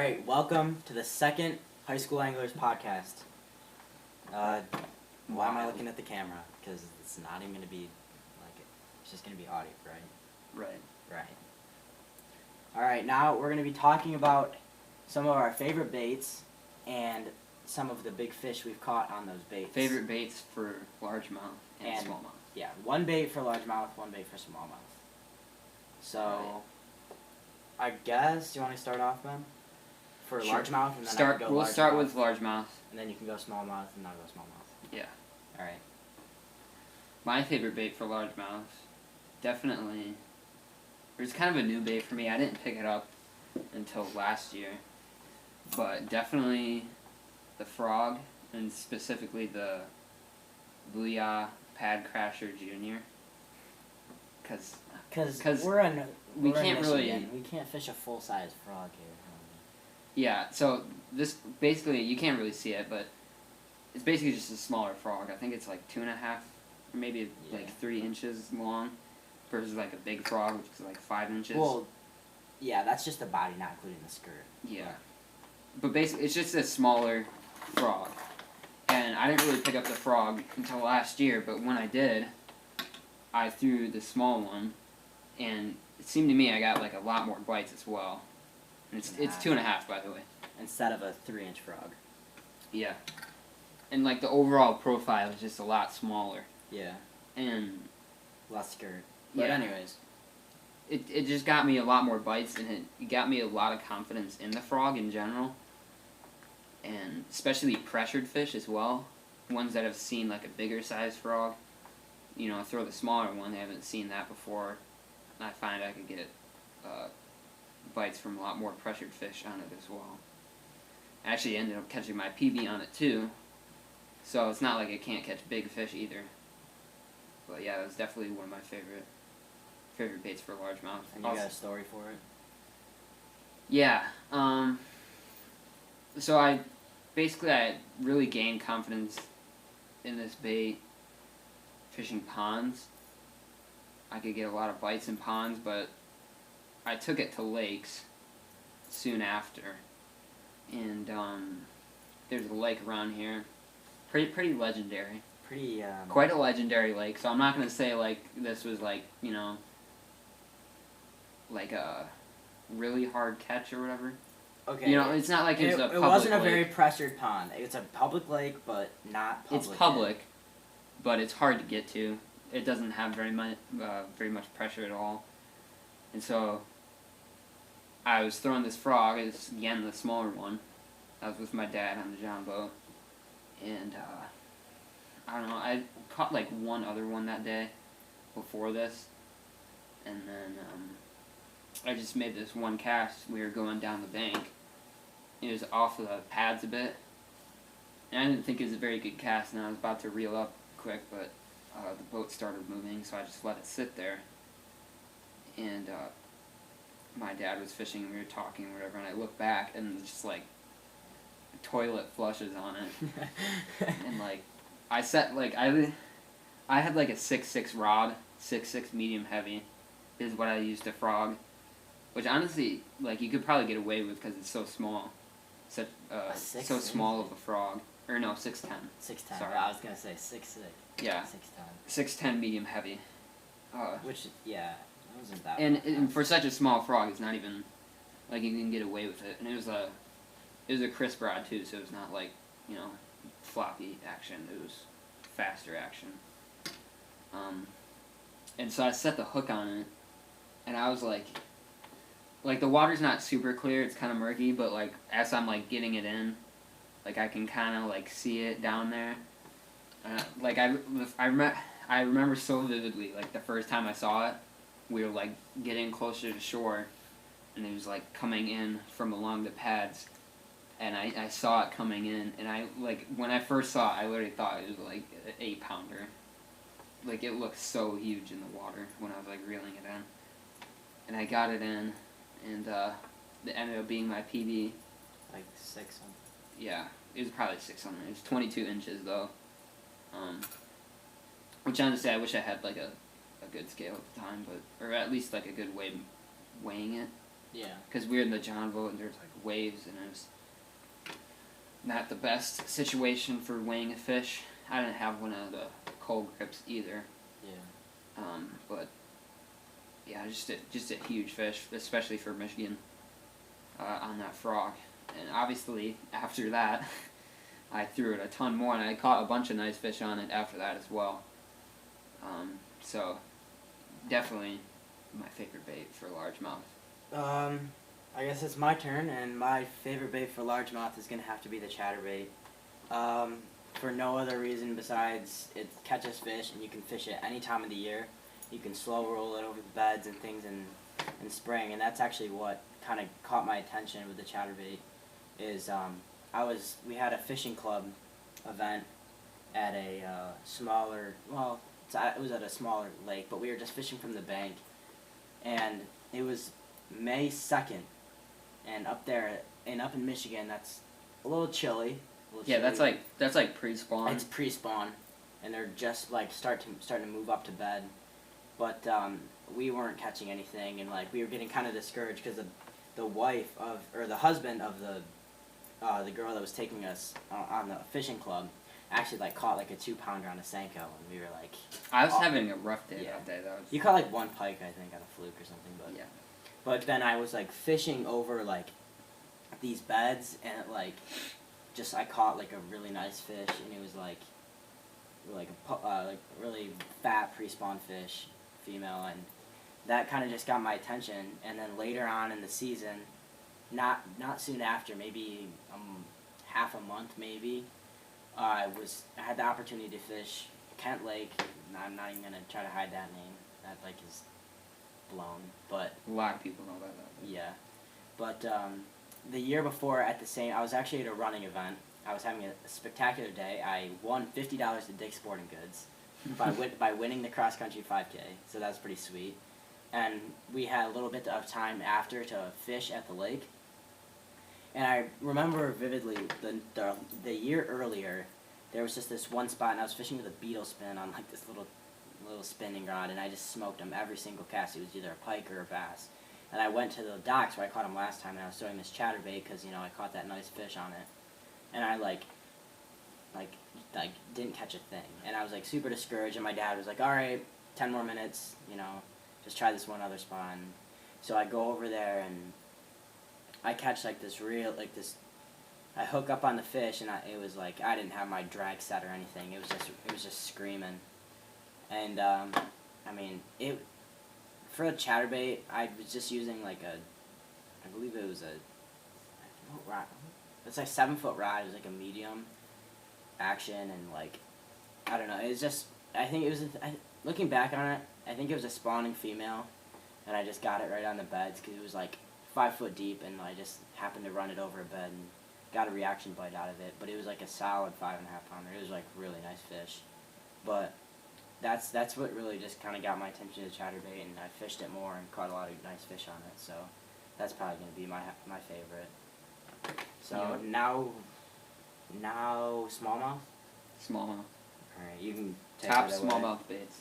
Alright, welcome to the second High School Anglers Podcast. Why am I looking at the camera? Because it's not even going to be, it's just going to be audio, right? Right. Alright, now we're going to be talking about some of our favorite baits and some of the big fish we've caught on those baits. Favorite baits for largemouth and smallmouth. Yeah, one bait for largemouth, one bait for smallmouth. So, I guess, you want to start off, Ben? For Sure. largemouth, and then We'll start with largemouth. And then you can go smallmouth, and I'll go smallmouth. Yeah. Alright. My favorite bait for largemouth, definitely, it's kind of a new bait for me. I didn't pick it up until last year. But definitely the frog, and specifically the Booyah Pad Crasher Jr. Because we're in can't Michigan. We can't fish a full-size frog here. Yeah, so this, basically, you can't really see it, but it's basically just a smaller frog. I think it's like 2.5, or maybe like 3 inches long, versus like a big frog, which is like 5 inches. Well, yeah, that's just the body, not including the skirt. Yeah. But basically, it's just a smaller frog. And I didn't really pick up the frog until last year, but when I did, I threw the small one, and it seemed to me I got like a lot more bites as well. And it's 2.5, by the way. Instead of a 3-inch frog. Yeah. And like the overall profile is just a lot smaller. Yeah. And less skirt. But anyways. It just got me a lot more bites, and it got me a lot of confidence in the frog in general. And especially pressured fish as well. Ones that have seen like a bigger size frog. You know, throw the smaller one, they haven't seen that before. I find I could get bites from a lot more pressured fish on it as well. I actually ended up catching my PB on it too. So it's not like it can't catch big fish either. But yeah, that's definitely one of my favorite baits for largemouth. And you got a story for it? Yeah. So I really gained confidence in this bait fishing ponds. I could get a lot of bites in ponds, but I took it to lakes soon after. And there's a lake around here. Pretty legendary. Quite a legendary lake, so I'm not going to say like this was like, you know, like a really hard catch or whatever. Okay. You know, it's not like it's a public lake. It wasn't a very pressured pond. It's a public lake, but not public. It's public, but it's hard to get to. It doesn't have very much pressure at all. And so I was throwing this frog, it's again the smaller one. I was with my dad on the John boat. And I don't know, I caught like one other one that day before this. And then I just made this one cast. We were going down the bank. It was off the pads a bit. And I didn't think it was a very good cast, and I was about to reel up quick, but the boat started moving, so I just let it sit there. And my dad was fishing, we were talking or whatever, and I looked back, and just like toilet flushes on it. And like I set like I had like a 6.6 rod, 6.6 medium heavy is what I used to frog, which honestly like you could probably get away with because it's so small, such so small of a frog. Or no, 6'10". 6'10". Sorry, I was gonna say 6'6". Yeah. 6'10" medium heavy. Which that wasn't that. And for such a small frog, it's not even like you can get away with it. And it was a crisp rod too, so it was not like, you know, floppy action. It was faster action. And so I set the hook on it, and I was like the water's not super clear. It's kind of murky, but like as I'm like getting it in, like I can kind of like see it down there. Like I remember so vividly, like the first time I saw it, we were like getting closer to shore, and it was like coming in from along the pads, and I saw it coming in, and I like when I first saw it, I literally thought it was like an 8-pounder. Like it looked so huge in the water when I was like reeling it in, and I got it in, and it ended up being my PB. Like 6 something. Yeah, it was probably 6 something. It was 22 inches though. Which honestly, I wish I had like a good scale at the time, but or at least like a good way weighing it. Yeah. Because we were in the John boat and there's like waves and it was not the best situation for weighing a fish. I didn't have one of the cold grips either. Yeah. But yeah, just a huge fish, especially for Michigan, on that frog. And obviously after that, I threw it a ton more, and I caught a bunch of nice fish on it after that as well. So definitely my favorite bait for largemouth. I guess it's my turn, and my favorite bait for largemouth is going to have to be the chatterbait. For no other reason besides it catches fish, and you can fish it any time of the year. You can slow roll it over the beds and things in spring, and that's actually what kind of caught my attention with the chatterbait. Is we had a fishing club event at a smaller, well, it was at a smaller lake, but we were just fishing from the bank, and it was May 2nd, and up in Michigan, that's a little chilly. Yeah, that's like pre-spawn. It's pre-spawn, and they're just like starting to move up to bed, but we weren't catching anything, and like we were getting kind of discouraged because the husband of the girl that was taking us on the fishing club actually like caught like a 2-pounder on a Senko, and we were like, I was having a rough day that day. You caught like one pike, I think, on a fluke or something, but yeah. But then I was like fishing over like these beds, and it, like I caught like a really nice fish, and it was like really fat pre-spawn fish, female, and that kind of just got my attention. And then later on in the season, not soon after, maybe half a month maybe, I had the opportunity to fish Kent Lake. I'm not even gonna try to hide that name. That lake is blown, but a lot of people know about that. Yeah, but the year before I was actually at a running event. I was having a spectacular day. I won $50 at Dick's Sporting Goods by winning the cross country 5K. So that was pretty sweet. And we had a little bit of time after to fish at the lake. And I remember vividly the year earlier, there was just this one spot, and I was fishing with a beetle spin on like this little spinning rod, and I just smoked him every single cast. It was either a pike or a bass. And I went to the docks where I caught him last time, and I was throwing this chatterbait because I caught that nice fish on it, and I like didn't catch a thing, and I was like super discouraged. And my dad was like, "All right, 10 more minutes, just try this one other spot." And so I go over there and I catch like this I hook up on the fish, and it was like I didn't have my drag set or anything. It was just screaming. And for a chatterbait, I was just using like I believe it was it's like 7-foot rod. It was like a medium action, and like I don't know. It was just looking back on it, I think it was a spawning female, and I just got it right on the beds because it was like 5 foot deep, and I just happened to run it over a bed and got a reaction bite out of it. But it was like a solid 5.5 pounder. It was like really nice fish, but that's what really just kind of got my attention to chatterbait, and I fished it more and caught a lot of nice fish on it. So that's probably going to be my favorite. So now smallmouth. Smallmouth. All right, you can take top it away. smallmouth baits.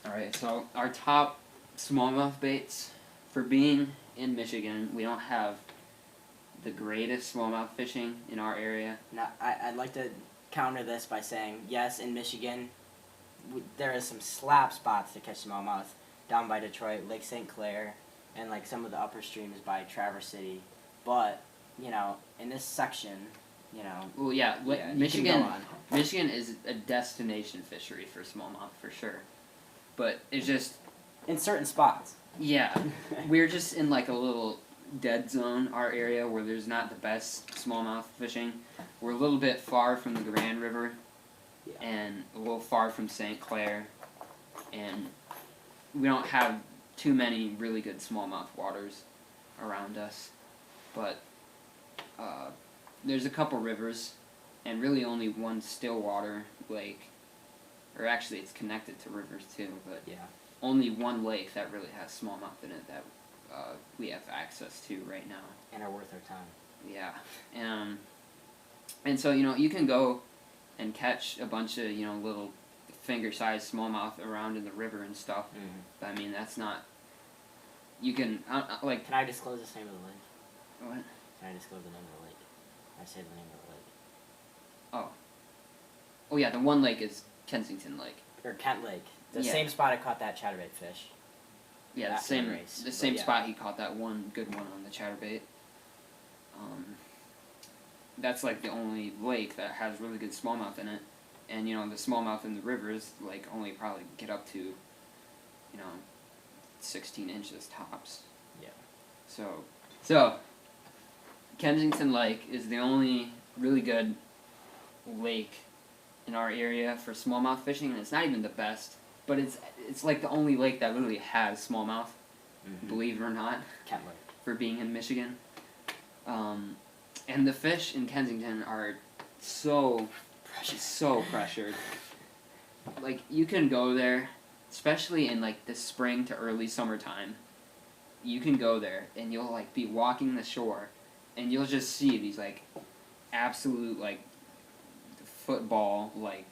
All right, so our top smallmouth baits for being in Michigan, we don't have the greatest smallmouth fishing in our area. Now, I'd like to counter this by saying, yes, in Michigan, there is some slap spots to catch smallmouth down by Detroit, Lake St. Clair, and like some of the upper streams by Traverse City. But, in this section, Well, yeah, Michigan is a destination fishery for smallmouth for sure. But it's just in certain spots. Yeah, we're just in like a little dead zone, our area, where there's not the best smallmouth fishing. We're a little bit far from the Grand River, and a little far from St. Clair, and we don't have too many really good smallmouth waters around us. But there's a couple rivers, and really only one still water lake, or actually it's connected to rivers too, but only one lake that really has smallmouth in it that we have access to right now. And are worth our time. Yeah. And so, you can go and catch a bunch of, little finger-sized smallmouth around in the river and stuff. Mm-hmm. But, that's not You can, like... Can I disclose the name of the lake? What? Can I disclose the name of the lake? I say the name of the lake. Oh. Oh, yeah, the one lake is Kensington Lake. Or Kent Lake. The same spot I caught that chatterbait fish. Yeah, the same spot he caught that one good one on the chatterbait. That's like the only lake that has really good smallmouth in it. And, you know, the smallmouth in the rivers, like, only probably get up to, you know, 16 inches tops. Yeah. So, Kensington Lake is the only really good lake in our area for smallmouth fishing, and it's not even the best, but it's like the only lake that really has smallmouth, believe it or not, Kent Lake. For being in Michigan. And the fish in Kensington are so pressured. Like, you can go there, especially in, like, the spring to early summertime. You can go there, and you'll, like, be walking the shore, and you'll just see these, like, absolute, like, football, like,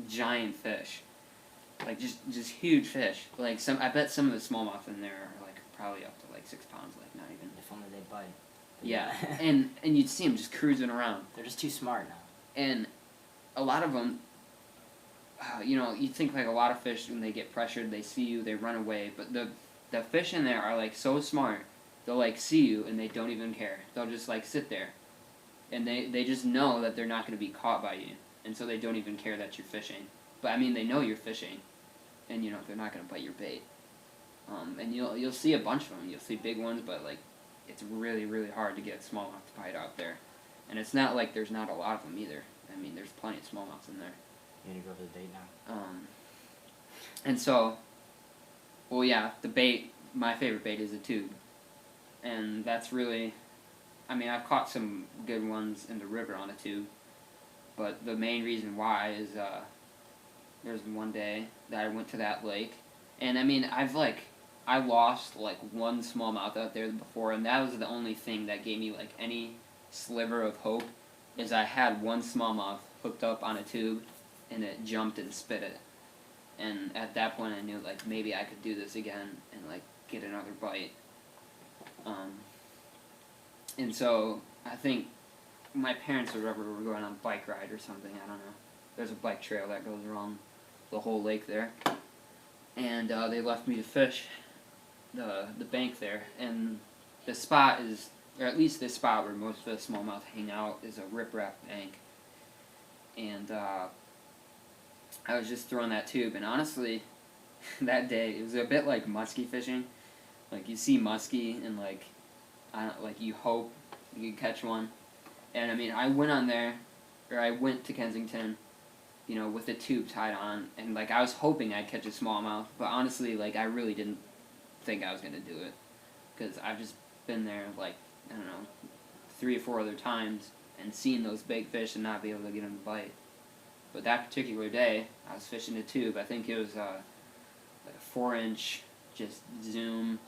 giant fish. Like, just huge fish. Like, I bet some of the smallmouth in there are, like, probably up to, like, 6 pounds, like, not even. If only they bite. Yeah, and you'd see them just cruising around. They're just too smart now. And a lot of them, you know, you think like a lot of fish, when they get pressured, they see you, they run away. But the fish in there are like so smart, they'll like see you and they don't even care. They'll just like sit there. And they just know that they're not going to be caught by you. And so they don't even care that you're fishing. But I mean, they know you're fishing. And you know, they're not going to bite your bait. And you'll see a bunch of them. You'll see big ones, but like, it's really, really hard to get smallmouth to bite out there. And it's not like there's not a lot of them either. I mean, there's plenty of smallmouth in there. You gonna go for the bait now? And so, well, yeah, the bait, my favorite bait is a tube. And that's really, I mean, I've caught some good ones in the river on a tube. But the main reason why is, there's one day that I went to that lake. And I mean, I lost like one smallmouth out there before, and that was the only thing that gave me like any sliver of hope, is I had one smallmouth hooked up on a tube, and it jumped and spit it. And at that point I knew like maybe I could do this again and like get another bite. And so I think my parents or whatever were going on a bike ride or something, I don't know. There's a bike trail that goes around the whole lake there. And they left me to fish the bank there, and the spot is, or at least this spot where most of the smallmouth hang out, is a riprap bank. And I was just throwing that tube, and honestly, that day it was a bit like muskie fishing. Like, you see muskie, and like, you hope you could catch one. And I mean, I went to Kensington, you know, with the tube tied on, and like I was hoping I'd catch a smallmouth, but honestly, like, I really didn't think I was gonna do it, because I've just been there like, I don't know, 3 or 4 other times and seen those big fish and not be able to get them to bite. But that particular day, I was fishing a tube. I think it was like a 4-inch just zoom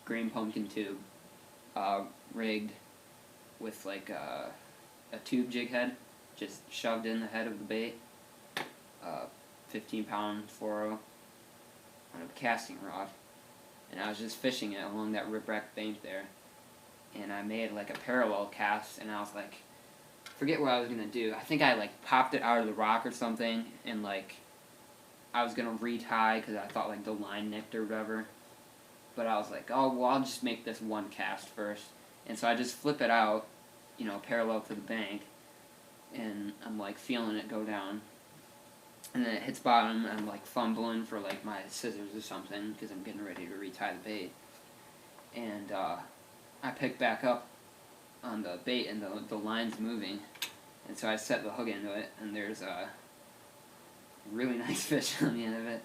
green pumpkin tube, rigged with like a tube jig head just shoved in the head of the bait, 15-pound fluoro on a casting rod. And I was just fishing it along that riprap bank there. And I made like a parallel cast, and I was like, forget what I was gonna do. I think I like popped it out of the rock or something, and like I was gonna retie because I thought like the line nicked or whatever. But I was like, oh well, I'll just make this one cast first. And so I just flip it out, you know, parallel to the bank, and I'm like feeling it go down. And then it hits bottom, and I'm like fumbling for like my scissors or something because I'm getting ready to retie the bait. And I pick back up on the bait, and the line's moving. And so I set the hook into it, and there's a really nice fish on the end of it.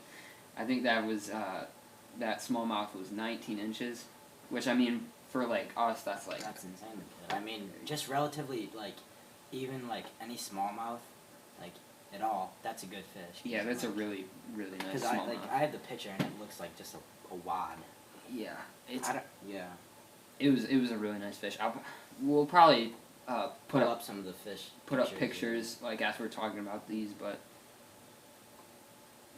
I think that was, that smallmouth was 19 inches, which I mean, for like us, that's like... That's insane. I mean, just relatively, like, even like any smallmouth, like, at all, that's a good fish. Yeah, that's like, a really, really nice Because smallmouth. I have the picture, and it looks like just a wad. Yeah. Yeah. It was a really nice fish. We'll probably put up some of the fish. Put up pictures like as we're talking about these, but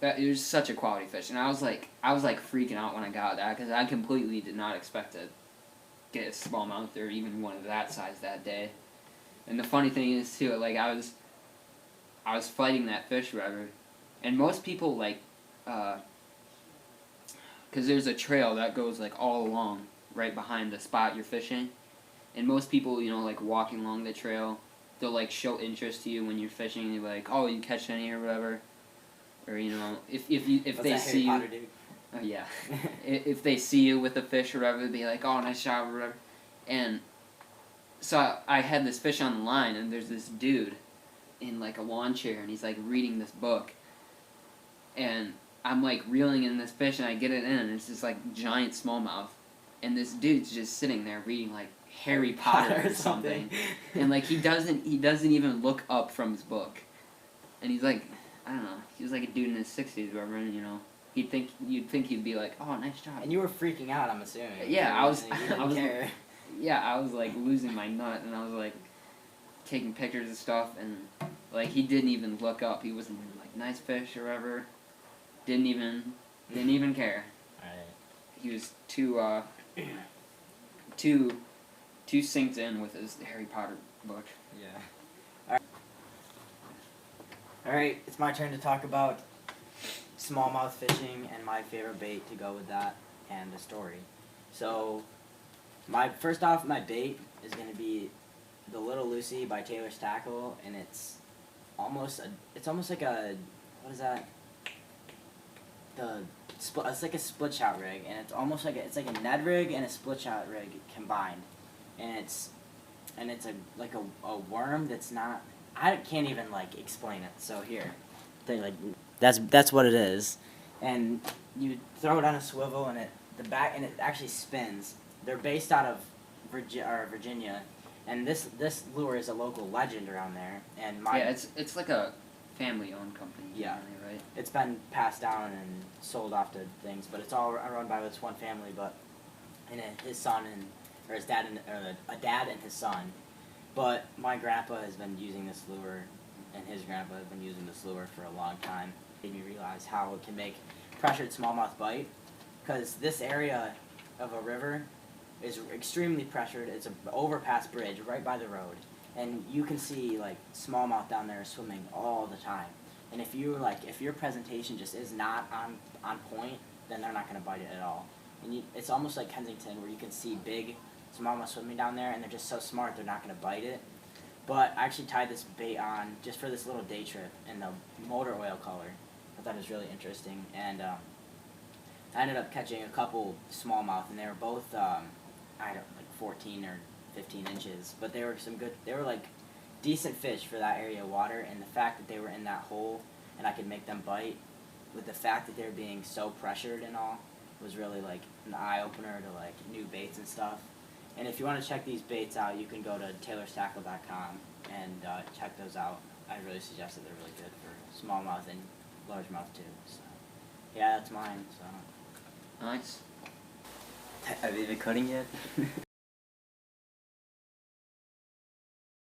it was such a quality fish, and I was like freaking out when I got that because I completely did not expect to get a smallmouth or even one of that size that day. And the funny thing is too, like I was fighting that fish forever, and most people like, because there's a trail that goes like all along right behind the spot you're fishing, and most people, you know, like walking along the trail, they'll like show interest to you when you're fishing, and you're like, oh, you catch any or whatever, or you know, if they see you, yeah, if they see you with a fish or whatever, they'll be like, oh, nice shot or whatever, and so I had this fish on the line, and there's this dude in like a lawn chair, and he's like reading this book, and I'm like reeling in this fish, and I get it in, and it's this like giant smallmouth, and this dude's just sitting there reading like Harry Potter or something, and like he doesn't even look up from his book, and he's like, I don't know, he's like a dude in his 60s or whatever, and you know, you'd think he'd be like, oh, nice job. And you were freaking out, I'm assuming. Yeah, I was care. Yeah, I was like losing my nut, and I was like taking pictures and stuff, and like he didn't even look up. He wasn't like nice fish or whatever. Didn't even care. Alright. He was too synced in with his Harry Potter book. Yeah. Alright, it's my turn to talk about smallmouth fishing and my favorite bait to go with that and the story. So, my bait is going to be the Little Lucy by Taylor's Tackle, and it's almost like a, what is that? It's like a split shot rig, and it's almost like it's like a Ned rig and a split shot rig combined, and it's a worm that's not, I can't even like explain it. So here, that's what it is, and you throw it on a swivel, and it actually spins. They're based out of Virginia, and this lure is a local legend around there. And it's like a family-owned company. Yeah, right. It's been passed down and sold off to things, but it's all run by this one family. But his son or his dad a dad and his son. But my grandpa has been using this lure, and his grandpa has been using this lure for a long time. It made me realize how it can make pressured smallmouth bite, because this area of a river is extremely pressured. It's an overpass bridge right by the road, and you can see like smallmouth down there swimming all the time. And if your presentation just is not on point, then they're not going to bite it at all. And it's almost like Kensington, where you can see big smallmouth swimming down there, and they're just so smart they're not going to bite it. But I actually tied this bait on just for this little day trip in the motor oil color. I thought it was really interesting, and I ended up catching a couple smallmouth, and they were both like 14 or 15 inches, but they were like decent fish for that area of water, and the fact that they were in that hole and I could make them bite, with the fact that they were being so pressured and all, was really like an eye-opener to like new baits and stuff. And if you want to check these baits out, you can go to taylorstackle.com and check those out. I really suggest that they're really good for smallmouth and largemouth too. So yeah, that's mine. So Nice. Have you been cutting yet?